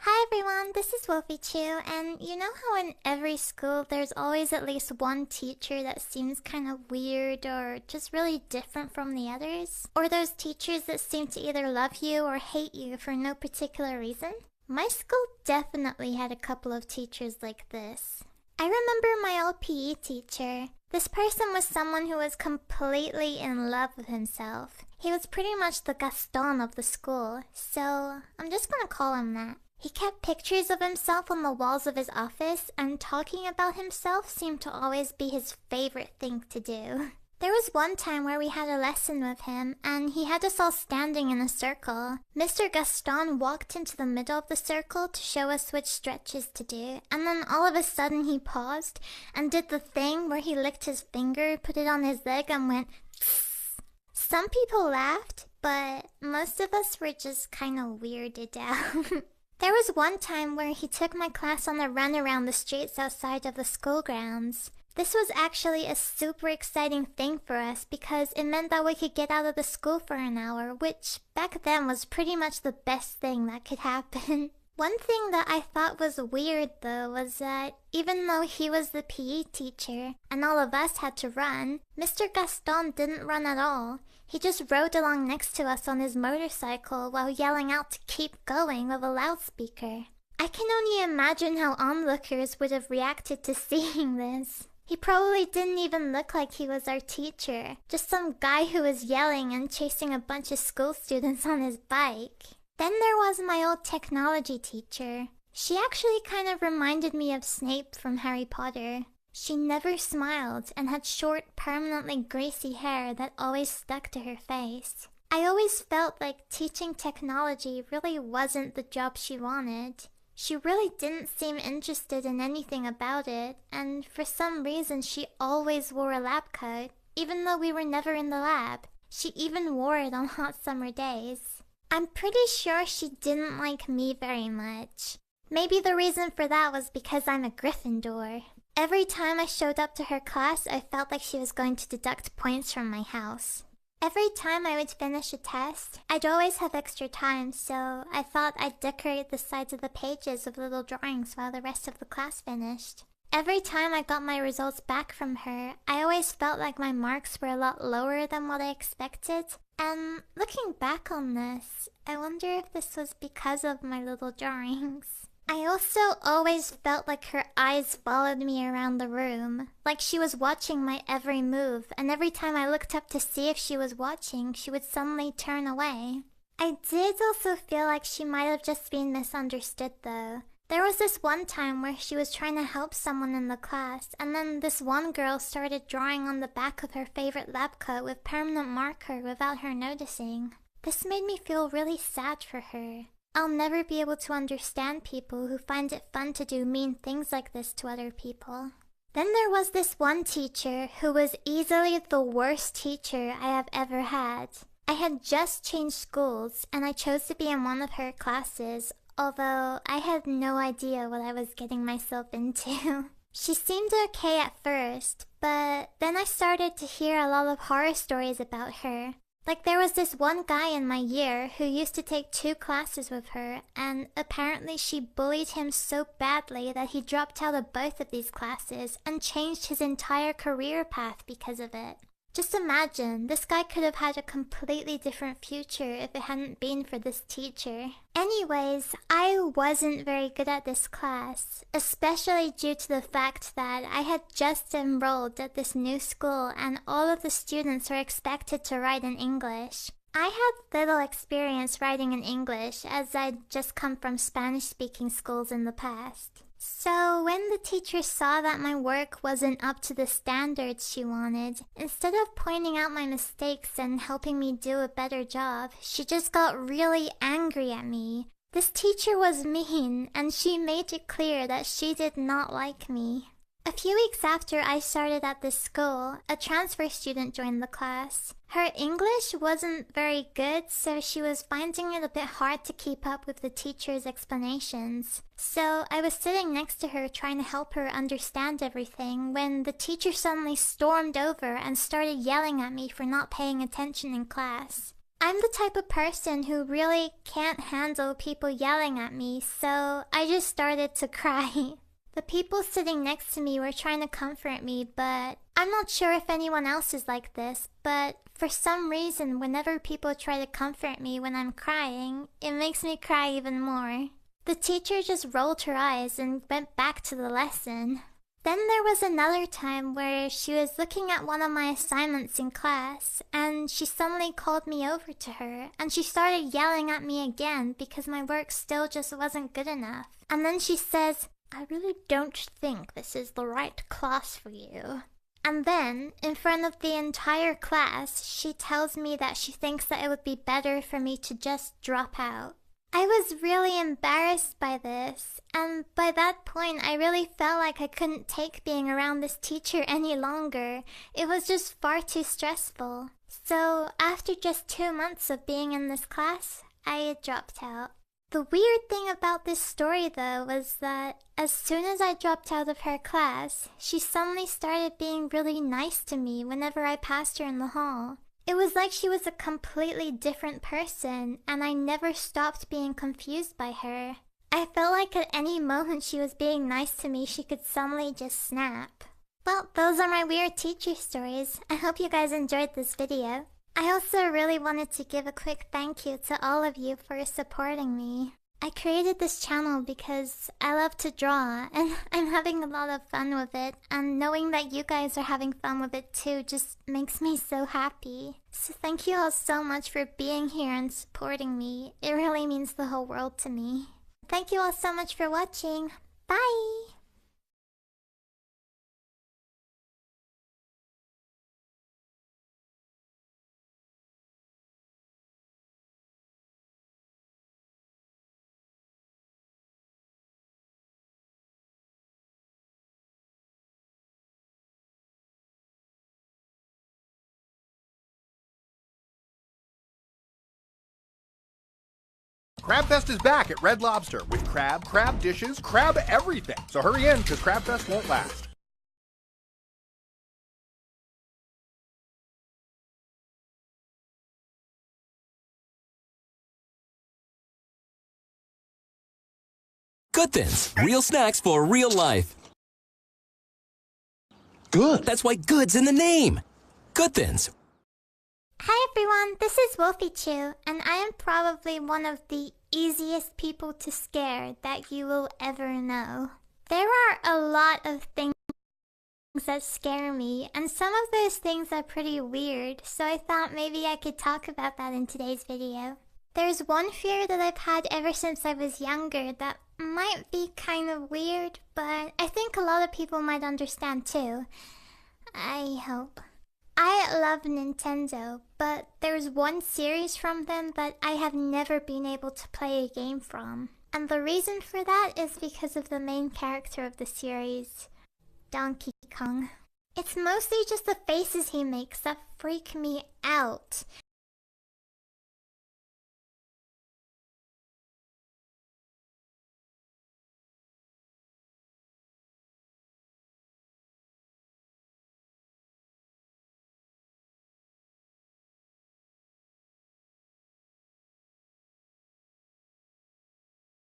Hi everyone, this is Wolfie Chu, and you know how in every school there's always at least one teacher that seems kind of weird or just really different from the others? Or those teachers that seem to either love you or hate you for no particular reason? My school definitely had a couple of teachers like this. I remember my old PE teacher. This person was someone who was completely in love with himself. He was pretty much the Gaston of the school, so I'm just gonna call him that. He kept pictures of himself on the walls of his office, and talking about himself seemed to always be his favorite thing to do. There was one time where we had a lesson with him, and he had us all standing in a circle. Mr. Gaston walked into the middle of the circle to show us which stretches to do, and then all of a sudden he paused and did the thing where he licked his finger, put it on his leg, and went tss. Some people laughed, but most of us were just kind of weirded out. There was one time where he took my class on a run around the streets outside of the school grounds. This was actually a super exciting thing for us because it meant that we could get out of the school for an hour, which back then was pretty much the best thing that could happen. One thing that I thought was weird though was that even though he was the PE teacher and all of us had to run, Mr. Gaston didn't run at all. He just rode along next to us on his motorcycle while yelling out to keep going with a loudspeaker. I can only imagine how onlookers would have reacted to seeing this. He probably didn't even look like he was our teacher, just some guy who was yelling and chasing a bunch of school students on his bike. Then there was my old technology teacher. She actually kind of reminded me of Snape from Harry Potter. She never smiled and had short, permanently greasy hair that always stuck to her face. I always felt like teaching technology really wasn't the job she wanted. She really didn't seem interested in anything about it, and for some reason she always wore a lab coat, even though we were never in the lab. She even wore it on hot summer days. I'm pretty sure she didn't like me very much. Maybe the reason for that was because I'm a Gryffindor. Every time I showed up to her class, I felt like she was going to deduct points from my house. Every time I would finish a test, I'd always have extra time, so I thought I'd decorate the sides of the pages with little drawings while the rest of the class finished. Every time I got my results back from her, I always felt like my marks were a lot lower than what I expected. And looking back on this, I wonder if this was because of my little drawings. I also always felt like her eyes followed me around the room, like she was watching my every move, and every time I looked up to see if she was watching, she would suddenly turn away. I did also feel like she might have just been misunderstood though. There was this one time where she was trying to help someone in the class, and then this one girl started drawing on the back of her favorite lab coat with permanent marker without her noticing. This made me feel really sad for her. I'll never be able to understand people who find it fun to do mean things like this to other people. Then there was this one teacher who was easily the worst teacher I have ever had. I had just changed schools, and I chose to be in one of her classes, although I had no idea what I was getting myself into. She seemed okay at first, but then I started to hear a lot of horror stories about her. Like there was this one guy in my year who used to take 2 classes with her, and apparently she bullied him so badly that he dropped out of both of these classes and changed his entire career path because of it. Just imagine, this guy could have had a completely different future if it hadn't been for this teacher. Anyways, I wasn't very good at this class, especially due to the fact that I had just enrolled at this new school and all of the students were expected to write in English. I had little experience writing in English as I'd just come from Spanish-speaking schools in the past. So when the teacher saw that my work wasn't up to the standards she wanted, instead of pointing out my mistakes and helping me do a better job, she just got really angry at me. This teacher was mean, and she made it clear that she did not like me. A few weeks after I started at this school, a transfer student joined the class. Her English wasn't very good, so she was finding it a bit hard to keep up with the teacher's explanations. So I was sitting next to her trying to help her understand everything when the teacher suddenly stormed over and started yelling at me for not paying attention in class. I'm the type of person who really can't handle people yelling at me, so I just started to cry. The people sitting next to me were trying to comfort me, but I'm not sure if anyone else is like this, but for some reason, whenever people try to comfort me when I'm crying, it makes me cry even more. The teacher just rolled her eyes and went back to the lesson. Then there was another time where she was looking at one of my assignments in class, and she suddenly called me over to her, and she started yelling at me again because my work still just wasn't good enough. And then she says, "I really don't think this is the right class for you." And then, in front of the entire class, she tells me that she thinks that it would be better for me to just drop out. I was really embarrassed by this, and by that point I really felt like I couldn't take being around this teacher any longer. It was just far too stressful. So after just 2 months of being in this class, I dropped out. The weird thing about this story though was that as soon as I dropped out of her class, she suddenly started being really nice to me whenever I passed her in the hall. It was like she was a completely different person, and I never stopped being confused by her. I felt like at any moment she was being nice to me, she could suddenly just snap. Well, those are my weird teacher stories. I hope you guys enjoyed this video. I also really wanted to give a quick thank you to all of you for supporting me. I created this channel because I love to draw, and I'm having a lot of fun with it, and knowing that you guys are having fun with it too just makes me so happy. So thank you all so much for being here and supporting me. It really means the whole world to me. Thank you all so much for watching. Bye! Crabfest is back at Red Lobster with crab dishes, crab everything. So hurry in, because Crabfest won't last. Good Thins, real snacks for real life. Good. That's why good's in the name. Good Thins. Hi everyone, this is Wolfie Chew, and I am probably one of the easiest people to scare that you will ever know. There are a lot of things that scare me, and some of those things are pretty weird, so I thought maybe I could talk about that in today's video. There's one fear that I've had ever since I was younger that might be kind of weird, but I think a lot of people might understand too. I hope. I love Nintendo, but there's one series from them that I have never been able to play a game from. And the reason for that is because of the main character of the series, Donkey Kong. It's mostly just the faces he makes that freak me out.